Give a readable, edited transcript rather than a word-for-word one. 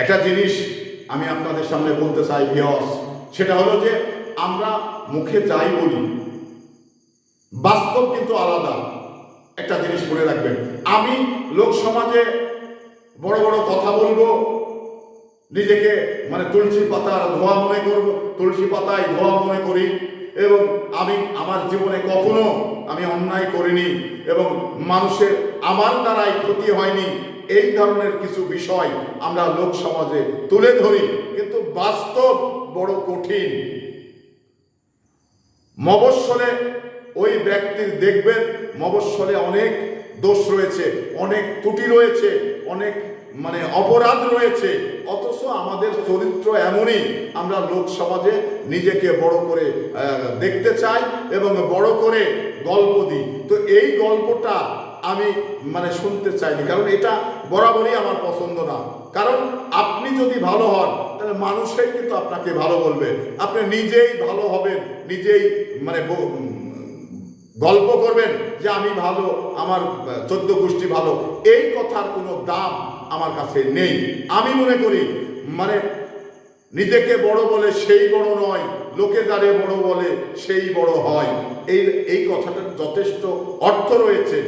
একটা জিনিস আমি আপনাদের সামনে বলতে চাই ভিউয়ার্স, সেটা হলো যে আমরা মুখে যাই বলি, বাস্তব কিন্তু আলাদা। একটা জিনিস মনে রাখবেন, আমি লোক সমাজে বড় বড় কথা বলবো, নিজেকে মানে তুলসী পাতার ধোয়া মনে করব, তুলসী পাতায় ধোয়া মনে করি, এবং আমি আমার জীবনে কখনো আমি অন্যায় করিনি এবং মানুষের আমার দ্বারাই ক্ষতি হয়নি, এই ধরনের কিছু বিষয় আমরা লোক সমাজে তুলে ধরি, কিন্তু বাস্তব বড় কঠিন। মফস্বলে ওই ব্যক্তির দেখবেন মফস্বলে অনেক দোষ রয়েছে, অনেক ত্রুটি রয়েছে, অনেক মানে অপরাধ রয়েছে, অথচ আমাদের চরিত্র এমনই, আমরা লোক সমাজে নিজেকে বড় করে দেখতে চাই এবং বড় করে গল্প দিই। তো এই গল্পটা আমি মানে শুনতে চাইনি, কারণ এটা বরাবরই আমার পছন্দ না। কারণ আপনি যদি ভালো হন তাহলে মানুষই কিন্তু আপনাকে ভালো বলবে, আপনি নিজেই ভালো হবেন, নিজেই মানে গল্প করবেন যে আমি ভালো, আমার 14 গোষ্ঠী ভালো, এই কথার কোনো দাম আমার কাছে নেই। আমি মনে করি মানে নিজেকে বড় বলে সেই বড় নয়, লোকে যারে বড় বলে সেই বড় হয়, এই কথাটার যথেষ্ট অর্থ রয়েছে।